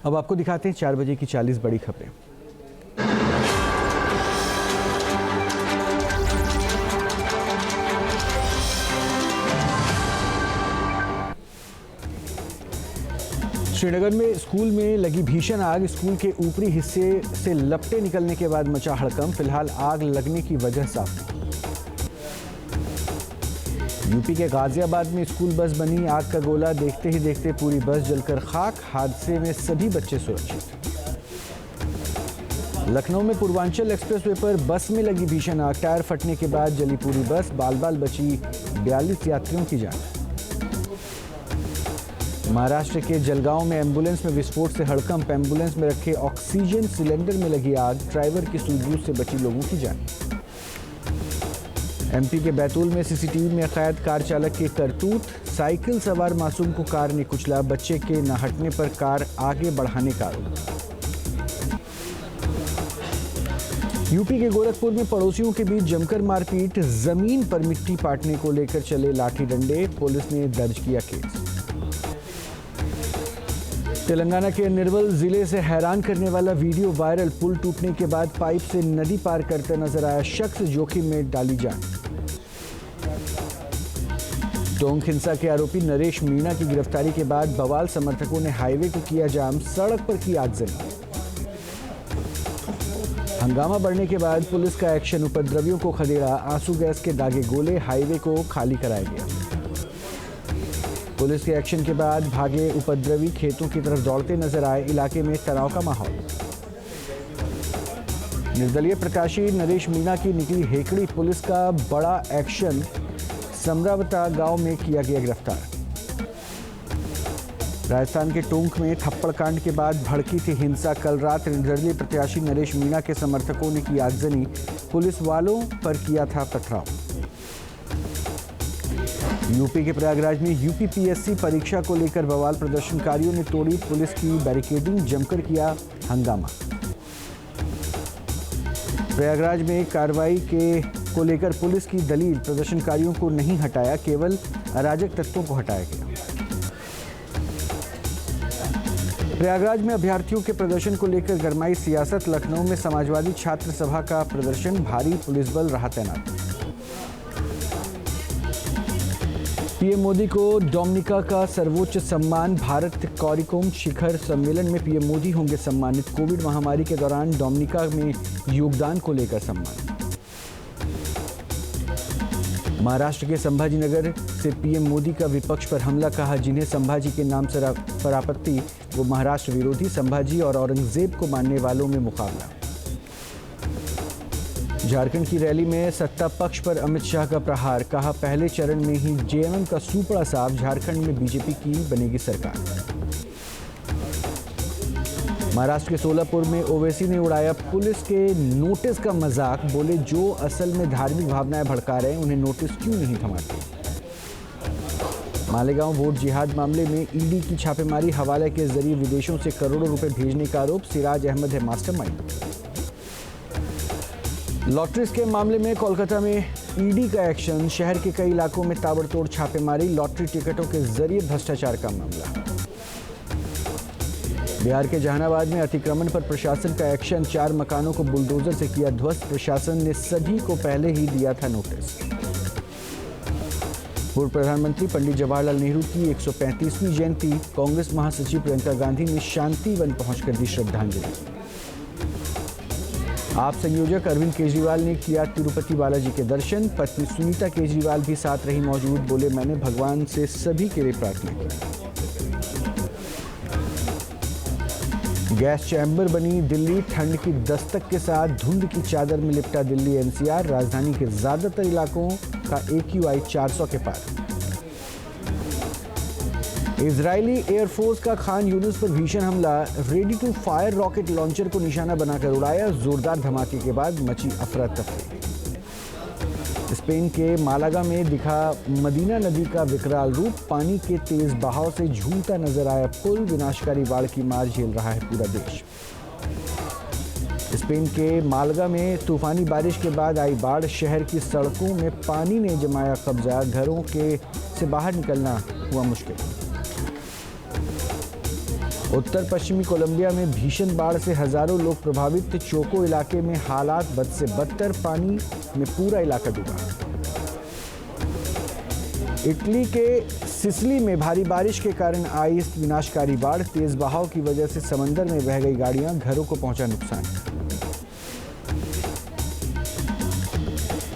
अब आपको दिखाते हैं 4 बजे की 40 बड़ी खबरें। श्रीनगर में स्कूल में लगी भीषण आग। स्कूल के ऊपरी हिस्से से लपटें निकलने के बाद मचा हड़कंप। फिलहाल आग लगने की वजह साफ नहीं। यूपी के गाजियाबाद में स्कूल बस बनी आग का गोला। देखते ही देखते पूरी बस जलकर खाक। हादसे में सभी बच्चे सुरक्षित। लखनऊ में पूर्वांचल एक्सप्रेसवे पर बस में लगी भीषण आग। टायर फटने के बाद जली पूरी बस। बाल बाल बची 42 यात्रियों की जान। महाराष्ट्र के जलगांव में एम्बुलेंस में विस्फोट से हड़कंप। एम्बुलेंस में रखे ऑक्सीजन सिलेंडर में लगी आग। ड्राइवर की सूझबूझ से बची लोगों की जान। एमपी के बैतूल में सीसीटीवी में कैद कार चालक के करतूत। साइकिल सवार मासूम को कार ने कुचला। बच्चे के न हटने पर कार आगे बढ़ाने का आरोप। यूपी के गोरखपुर में पड़ोसियों के बीच जमकर मारपीट। जमीन पर मिट्टी पाटने को लेकर चले लाठी डंडे। पुलिस ने दर्ज किया केस। तेलंगाना के निर्मल जिले से हैरान करने वाला वीडियो वायरल। पुल टूटने के बाद पाइप से नदी पार करता नजर आया शख्स। जोखिम में डाली जान। टोंक हिंसा के आरोपी नरेश मीणा की गिरफ्तारी के बाद बवाल समर्थकों ने हाईवे को किया जाम। सड़क पर की आगजनी। हंगामा बढ़ने के बाद पुलिस का एक्शन। उपद्रवियों को खदेड़ा। आंसू गैस के दागे गोले। हाईवे को खाली कराया गया। पुलिस के एक्शन के बाद भागे उपद्रवी खेतों की तरफ दौड़ते नजर आए। इलाके में तनाव का माहौल। निर्दलीय प्रत्याशी नरेश मीणा की निकली हेकड़ी। पुलिस का बड़ा एक्शन। समरावता गांव में किया गया गिरफ्तार। राजस्थान के टोंक में थप्पड़ कांड के बाद भड़की थी हिंसा। कल रात निर्दलीय प्रत्याशी नरेश मीणा के समर्थकों ने की आगजनी। पुलिस वालों पर किया था पथराव। यूपी के प्रयागराज में यूपीपीएससी परीक्षा को लेकर बवाल। प्रदर्शनकारियों ने तोड़ी पुलिस की बैरिकेडिंग। जमकर किया हंगामा। प्रयागराज में कार्रवाई को लेकर पुलिस की दलील। प्रदर्शनकारियों को नहीं हटाया, केवल अराजक तत्वों को हटाया गया। प्रयागराज में अभ्यर्थियों के प्रदर्शन को लेकर गरमाई सियासत। लखनऊ में समाजवादी छात्र सभा का प्रदर्शन। भारी पुलिस बल रहा तैनात। पीएम मोदी को डोमिनिका का सर्वोच्च सम्मान। भारत कॉरिकोम शिखर सम्मेलन में पीएम मोदी होंगे सम्मानित। कोविड महामारी के दौरान डोमिनिका में योगदान को लेकर सम्मान। महाराष्ट्र के संभाजीनगर से पीएम मोदी का विपक्ष पर हमला। कहा जिन्हें संभाजी के नाम पर आपत्ति वो महाराष्ट्र विरोधी। संभाजी और औरंगजेब को मानने वालों में मुकाबला। झारखंड की रैली में सत्ता पक्ष पर अमित शाह का प्रहार। कहा पहले चरण में ही जेएमएम का सूपड़ा साफ। झारखंड में बीजेपी की बनेगी सरकार। महाराष्ट्र के सोलापुर में ओवैसी ने उड़ाया पुलिस के नोटिस का मजाक। बोले जो असल में धार्मिक भावनाएं भड़का रहे हैं उन्हें नोटिस क्यों नहीं थमाते। मालेगांव वोट जिहाद मामले में ईडी की छापेमारी। हवाले के जरिए विदेशों से करोड़ों रुपए भेजने का आरोप। सिराज अहमद है मास्टरमाइंड। लॉटरी स्कैम मामले में कोलकाता में ईडी का एक्शन। शहर के कई इलाकों में ताबड़तोड़ छापेमारी। लॉटरी टिकटों के जरिए भ्रष्टाचार का मामला। बिहार के जहानाबाद में अतिक्रमण पर प्रशासन का एक्शन। 4 मकानों को बुलडोजर से किया ध्वस्त। प्रशासन ने सभी को पहले ही दिया था नोटिस। पूर्व प्रधानमंत्री पंडित जवाहरलाल नेहरू की 135वीं जयंती। कांग्रेस महासचिव प्रियंका गांधी ने शांति वन पहुंचकर दी श्रद्धांजलि। आप संयोजक अरविंद केजरीवाल ने किया तिरुपति बालाजी के दर्शन। पत्नी सुनीता केजरीवाल भी साथ रही मौजूद। बोले मैंने भगवान से सभी के लिए प्रार्थना की। गैस चैम्बर बनी दिल्ली। ठंड की दस्तक के साथ धुंध की चादर में लिपटा दिल्ली एनसीआर। राजधानी के ज्यादातर इलाकों का AQI 400 के पार। इजरायली एयरफोर्स का खान यूनिस पर भीषण हमला। Ready to fire rocket launcher को निशाना बनाकर उड़ाया। जोरदार धमाके के बाद मची अफरा तफरी। स्पेन के मालागा में दिखा मदीना नदी का विकराल रूप। पानी के तेज बहाव से झूमता नजर आया पुल। विनाशकारी बाढ़ की मार झेल रहा है पूरा देश। स्पेन के मालागा में तूफानी बारिश के बाद आई बाढ़। शहर की सड़कों में पानी ने जमाया कब्जा। घरों से बाहर निकलना हुआ मुश्किल। उत्तर पश्चिमी कोलंबिया में भीषण बाढ़ से हजारों लोग प्रभावित। चोको इलाके में हालात बद से बदतर, पानी में पूरा इलाका डूबा। इटली के सिसिली में भारी बारिश के कारण आई विनाशकारी बाढ़। तेज बहाव की वजह से समंदर में बह गई गाड़ियां, घरों को पहुंचा नुकसान।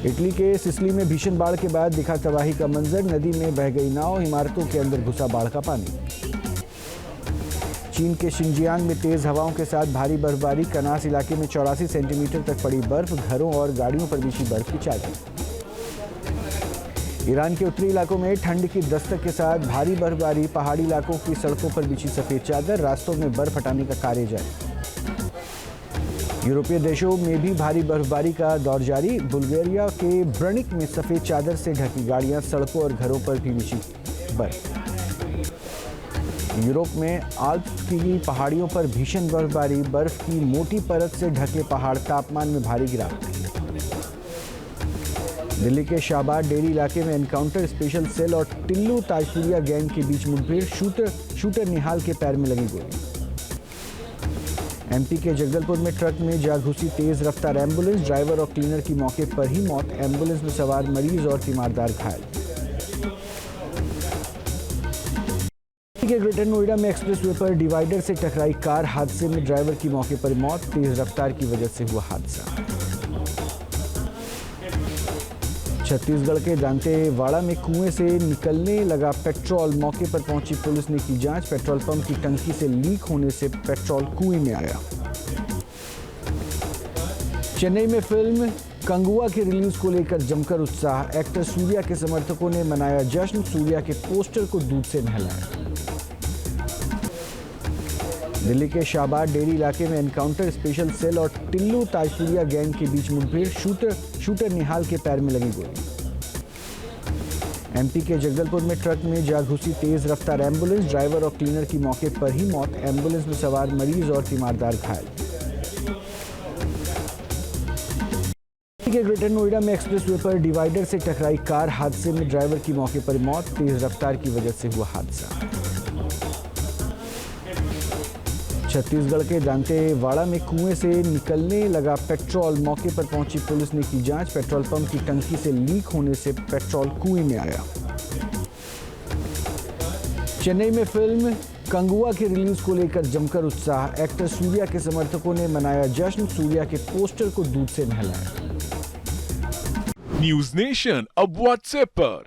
इटली के सिसिली में भीषण बाढ़ के बाद दिखा तबाही का मंजर। नदी में बह गई नाव, इमारतों के अंदर घुसा बाढ़ का पानी। चीन के शिनजियांग में तेज हवाओं के साथ भारी बर्फबारी। कनास इलाके में 84 सेंटीमीटर तक पड़ी बर्फ, घरों और गाड़ियों पर बिछी बर्फ की चादर। ईरान के उत्तरी इलाकों में ठंड की दस्तक के साथ भारी बर्फबारी। पहाड़ी इलाकों की सड़कों पर बिछी सफेद चादर, रास्तों में बर्फ हटाने का कार्य जारी। यूरोपीय देशों में भी भारी बर्फबारी का दौर जारी। बुल्गारिया के ब्रनिक में सफेद चादर से ढकी गाड़ियां, सड़कों और घरों पर भी बिछी बर्फ। यूरोप में आल्प्स की पहाड़ियों पर भीषण बर्फबारी। बर्फ की मोटी परत से ढके पहाड़, तापमान में भारी गिरावट। दिल्ली के शाहबाद डेरी इलाके में एनकाउंटर। स्पेशल सेल और टिल्लू ताजपुरिया गैंग के बीच मुठभेड़। शूटर निहाल के पैर में लगी गोली। एमपी के जगदलपुर में ट्रक में जा घुसी तेज रफ्तार एम्बुलेंस। ड्राइवर और क्लीनर की मौके पर ही मौत। एम्बुलेंस में सवार मरीज और तीमारदार घायल। के ग्रेटर नोएडा में एक्सप्रेसवे पर डिवाइडर से टकराई कार। हादसे में ड्राइवर की मौके पर मौत। तेज रफ्तार की वजह से हुआ हादसा। छत्तीसगढ़ के दांतेवाड़ा में कुएं से निकलने लगा पेट्रोल। मौके पर पहुंची पुलिस ने की जांच। पेट्रोल पंप की टंकी से लीक होने से पेट्रोल कुएं में आया। चेन्नई में फिल्म कंगुआ के रिलीज को लेकर जमकर उत्साह। एक्टर सूर्या के समर्थकों ने मनाया जश्न। सूर्या के पोस्टर को दूध से नहलाया। दिल्ली के शाहबाद डेरी इलाके में एनकाउंटर। स्पेशल सेल और टिल्लू ताजपुरिया गैंग के बीच मुठभेड़। शूटर निहाल के पैर में लगी गोली। एमपी के जगदलपुर में ट्रक में जा घुसी तेज रफ्तार एम्बुलेंस। ड्राइवर और क्लीनर की मौके पर ही मौत। एम्बुलेंस में सवार मरीज और तीमारदार घायल। के ग्रेटर नोएडा में एक्सप्रेसवे पर डिवाइडर से टकराई कार। हादसे में ड्राइवर की मौके पर मौत। तेज रफ्तार की वजह से हुआ हादसा। छत्तीसगढ़ के दांतेवाड़ा में कुएं से निकलने लगा पेट्रोल। मौके पर पहुंची पुलिस ने की जांच। पेट्रोल पंप की टंकी से लीक होने से पेट्रोल कुएं में आया। चेन्नई में फिल्म कंगुआ के रिलीज को लेकर जमकर उत्साह। एक्टर सूर्या के समर्थकों ने मनाया जश्न। सूर्या के पोस्टर को दूध से नहलाया। न्यूज नेशन अब व्हाट्सएप पर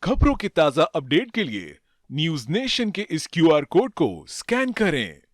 खबरों की ताजा अपडेट के लिए न्यूज नेशन के इस QR कोड को स्कैन करें।